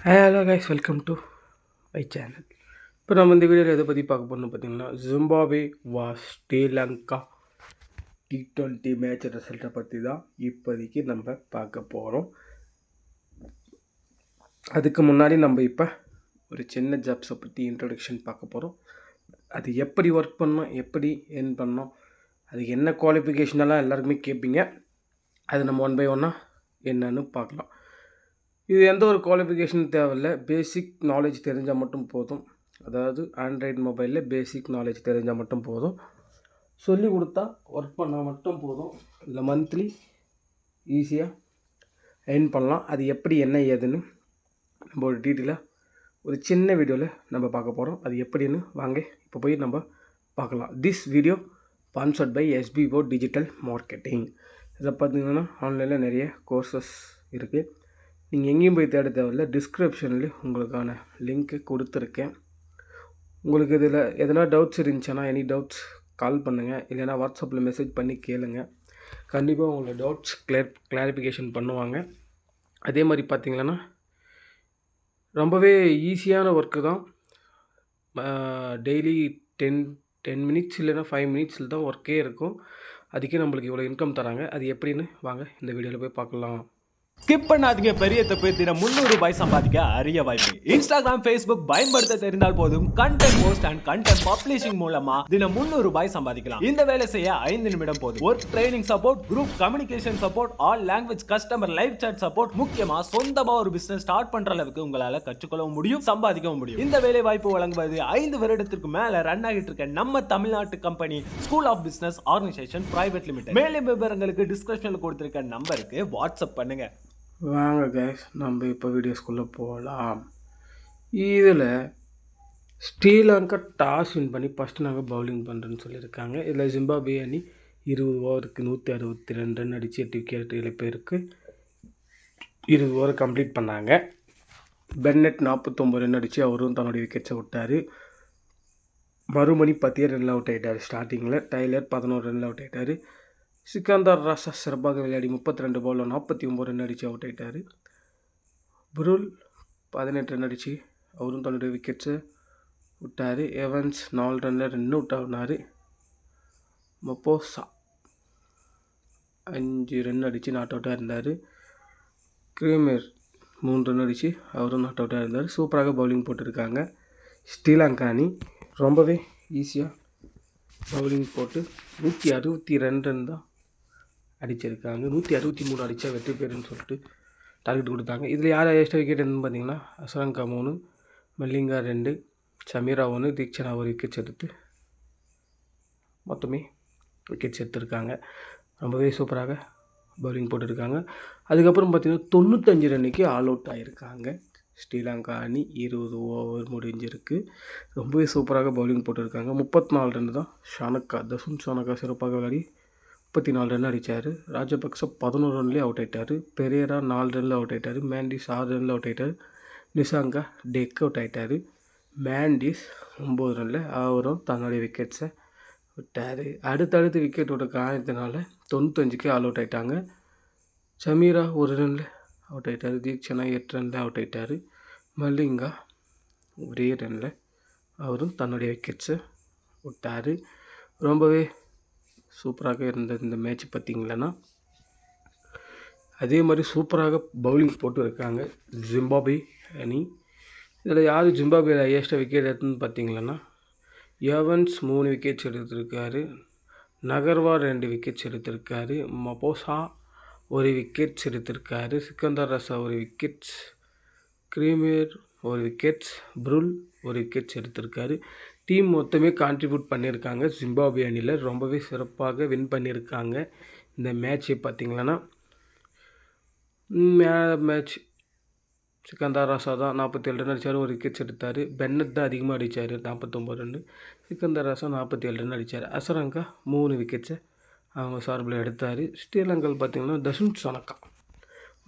Hello guys, welcome to my channel. இப்போ நம்ம இந்த வீடியோவில் எதை பற்றி பார்க்க போகணும்னு பார்த்தீங்கன்னா, Zimbabwe was Sri Lanka T20 match ரிசல்ட்டை பற்றி தான் இப்போதைக்கு நம்ம பார்க்க போகிறோம். அதுக்கு முன்னாடி நம்ம இப்போ ஒரு சின்ன ஜாப்ஸை பற்றி இன்ட்ரடக்ஷன் பார்க்க போகிறோம். அது எப்படி ஒர்க் பண்ணோம், எப்படி ஏர்ன் பண்ணோம், அதுக்கு என்ன குவாலிஃபிகேஷனெல்லாம் எல்லாருக்குமே கேட்பீங்க. அது நம்ம ஒன் பை ஒன்னாக என்னன்னு பார்க்கலாம். இது எந்த ஒரு குவாலிஃபிகேஷன் தேவையில்லை, பேசிக் நாலேஜ் தெரிஞ்சால் மட்டும் போதும். அதாவது ஆண்ட்ராய்டு மொபைலில் பேசிக் நாலேஜ் தெரிஞ்சால் மட்டும் போதும். சொல்லி கொடுத்தா ஒர்க் பண்ணால் மட்டும் போதும். இல்லை மந்த்லி ஈஸியாக earn பண்ணலாம். அது எப்படி என்ன ஏதுன்னு நம்ம ஒரு டீட்டெயிலாக ஒரு சின்ன வீடியோவில் நம்ம பார்க்க போகிறோம். அது எப்படின்னு வாங்க இப்போ போய் நம்ம பார்க்கலாம். This video sponsored by SBO digital marketing. இதில் பார்த்திங்கன்னா ஆன்லைனில் நிறைய கோர்சஸ் இருக்குது. நீங்கள் எங்கேயும் போய் தேட தேவையில்லை, டிஸ்கிரிப்ஷன்லேயும் உங்களுக்கான லிங்க்கு கொடுத்துருக்கேன். உங்களுக்கு இதில் எதனா டவுட்ஸ் இருந்துச்சுன்னா எனி டவுட்ஸ் கால் பண்ணுங்கள், இல்லைனா வாட்ஸ்அப்பில் மெசேஜ் பண்ணி கேளுங்க. கண்டிப்பாக உங்களோட டவுட்ஸ் கிளாரிஃபிகேஷன் பண்ணுவாங்க. அதே மாதிரி பார்த்திங்கன்னா ரொம்பவே ஈஸியான ஒர்க்கு தான். டெய்லி 10 மினிட்ஸ் இல்லைனா 5 மினிட்ஸில் தான் ஒர்க்கே இருக்கும். அதுக்கே நம்மளுக்கு இவ்வளோ இன்கம் தராங்க. அது எப்படின்னு வாங்க இந்த வீடியோவில் போய் பார்க்கலாம். ஸ்கிப் பண்ணாதீங்க. பெரிய தப்பு. தினம் ₹300 சம்பாதிக்க அரிய வாய்ப்பு. இன்ஸ்டாகிராம், Facebook பயன்படுத்த தெரிந்தால் போதும். Content post and content publishing மூலமா தினம் ₹300 சம்பாதிக்கலாம். இந்த வேலை செய்ய 5 நிமிடம் போதும். Work training support, group communication support, all language customer live chat support, முக்கியமா சொந்தமா ஒரு பிசினஸ் ஸ்டார்ட் பண்ற அளவுக்கு உங்களால கற்றுக்கொள்ளவும் முடியும், சம்பாதிக்கவும் முடியும். இந்த வேலை வாய்ப்பு வழங்குவது 5 வருடத்திற்கு மேல ரன் ஆகிட்டு இருக்க நம்ம தமிழ்நாட்டு company school of business organisation private limited. மேலும் விவரங்களுக்கு டிஸ்கிரிப்ஷன்ல கொடுத்திருக்க நம்பருக்கு வாட்ஸ்அப் பண்ணுங்க. வாங்க கைஸ், நம்ம இப்போ வீடியோஸ்குள்ளே போகலாம். இதில் ஸ்ரீலங்கா டாஸ் வின் பண்ணி ஃபஸ்ட்டு நாங்கள் பவுலிங் பண்ணுறேன்னு சொல்லியிருக்காங்க. இதில் ஜிம்பாப்வே அணி 20 ஓவருக்கு 162 ரன் அடித்து 8 விக்கெட் இழப்பிற்கு 20 ஓவர் கம்ப்ளீட் பண்ணாங்க. பென்னட் 49 ரன் அடித்து அவரும் தன்னுடைய விக்கெட்ஸை விட்டார். மறுமணி 10 ரன்னில் அவுட் ஆகிட்டார். ஸ்டார்டிங்கில் டைலர் 11 ரன்னில் அவுட் ஆகிட்டார். சிக்கந்தர் ராசா சிறப்பாக விளையாடி 32 பாலில் 49 ரன் அடித்து அவுட் ஆகிட்டார். புருல் 18 ரன் அடித்து அவரும் தன்னுடைய விக்கெட்ஸை விட்டார். எவன்ஸ் 4 ரனில் 2 அவுட் ஆனார். மொப்போசா 5 ரன் அடித்து நாட் அவுட்டாக இருந்தார். கிரீமர் 3 ரன் அடித்து அவரும் நாட் அவுட்டாக இருந்தார். சூப்பராக பவுலிங் போட்டிருக்காங்க. ஸ்ரீலங்கா அணி ரொம்பவே ஈஸியாக பவுலிங் போட்டு 162 ரன் தான் அடிச்சிருக்காங்க. 163 அடித்தா வெற்றி பேருன்னு சொல்லிட்டு டார்கெட் கொடுத்தாங்க. இதில் யார் எக்ஸ்ட்ரா விக்கெட் என்னன்னு பார்த்தீங்கன்னா, அசரங்கா 3, மல்லிங்கா 2, சமீரா 1, தீக்ஷனா 1 விக்கெட்ஸ் எடுத்து மொத்தமே விக்கெட்ஸ் எடுத்திருக்காங்க. ரொம்பவே சூப்பராக பவுலிங் போட்டிருக்காங்க. அதுக்கப்புறம் பார்த்திங்கன்னா 95 ரன்னுக்கு ஆல் அவுட் ஆகியிருக்காங்க. ஸ்ரீலங்கா அணி 20 ஓவர் முடிஞ்சிருக்கு. ரொம்பவே சூப்பராக பவுலிங் போட்டிருக்காங்க. 34 ரன் தான் தசுன் ஷானக்கா சிறப்பாக விளையாடி 34 ரன் அடித்தார். ராஜபக்ச 11 ரன்லேயே அவுட் ஆகிட்டார். பெரேரா 4 ரனில் அவுட் ஆகிட்டார். மேண்டிஸ் 6 ரனில் அவுட் ஆகிட்டார். நிசாங்கா டெக் அவுட் ஆகிட்டார். மேண்டிஸ் 9 ரனில் அவரும் தன்னுடைய விக்கெட்ஸை விட்டார். அடுத்தடுத்து விக்கெட் விட காரணத்தினால 95க்கு ஆல் அவுட் ஆகிட்டாங்க. சமீரா 1 ரனில் அவுட் ஆகிட்டார். தீக்ஷனா 8 ரனில் அவுட் ஆகிட்டார். மல்லிங்கா 1 ரனில் அவரும் தன்னுடைய விக்கெட்ஸை விட்டார். ரொம்பவே சூப்பராக இருந்த இந்த மேட்ச் பார்த்திங்களன்னா, அதே மாதிரி சூப்பராக பவுலிங் போட்டு இருக்காங்க ஜிம்பாப்வே அணி. இதில் யார் ஜிம்பாப்வேல ஹையஸ்ட்டாக விக்கெட் எடுத்துன்னு பார்த்திங்களன்னா, எவன்ஸ் 3 விக்கெட்ஸ் எடுத்திருக்காரு. நகர்வா 2 விக்கெட்ஸ் எடுத்திருக்காரு. மொப்போசா 1 விக்கெட்ஸ் எடுத்திருக்காரு. சிக்கந்தர் ராசா 1 விக்கெட்ஸ், கிரீமர் 1 விக்கெட்ஸ், புருல் 1 விக்கெட்ஸ் எடுத்திருக்காரு. டீம் மொத்தமே கான்ட்ரிபியூட் பண்ணியிருக்காங்க. ஜிம்பாப்வே அணியில் ரொம்பவே சிறப்பாக வின் பண்ணியிருக்காங்க. இந்த மேட்ச்சு பார்த்திங்களன்னா, மேட்ச் சிக்கந்தர் ராசா தான் 47 ரன் அடித்தார், 1 விக்கெட்ஸ் எடுத்தார். பென்னட் தான் அதிகமாக அடித்தார், 49 ரன். சிக்கந்தர் ராசா 47 ரன் அடித்தார். அசரங்கா 3 விக்கெட்ஸை அவங்க சார்பில் எடுத்தார். ஸ்ரீலங்கா பார்த்திங்கன்னா தசுன் ஷானக்கா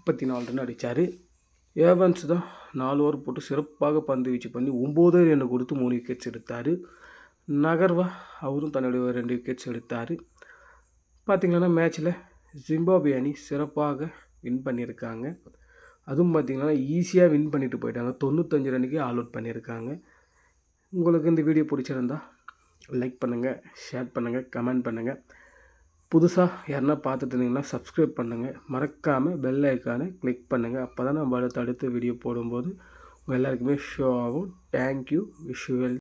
34 ரன் அடித்தார். ஏவன்ஸ் தான் 4 ஓவர் போட்டு சிறப்பாக பந்து வீச்சு பண்ணி 9 ரன் கொடுத்து 3 விக்கெட்ஸ் எடுத்தார். நகர்வா அவரும் தன்னுடைய 2 விக்கெட்ஸ் எடுத்தார். பார்த்திங்கன்னா மேட்ச்சில் ஜிம்பாப்வே அணி சிறப்பாக வின் பண்ணியிருக்காங்க. அதுவும் பார்த்திங்கன்னா ஈஸியாக வின் பண்ணிட்டு போயிட்டாங்க. 95 ரன்னுக்கே ஆல் அவுட் பண்ணியிருக்காங்க. உங்களுக்கு இந்த வீடியோ பிடிச்சிருந்தா லைக் பண்ணுங்கள், ஷேர் பண்ணுங்கள், கமெண்ட் பண்ணுங்கள். புதுசாக யாருன்னா பார்த்துட்டு இருந்தீங்கன்னா சப்ஸ்கிரைப் பண்ணுங்கள். மறக்காமல் பெல் ஐக்கானை கிளிக் பண்ணுங்கள். அப்போ தான் நம்ம அடுத்த வீடியோ போடும்போது உங்கள் எல்லாருக்குமே ஷோ ஆகும். தேங்க்யூ. Wish you well.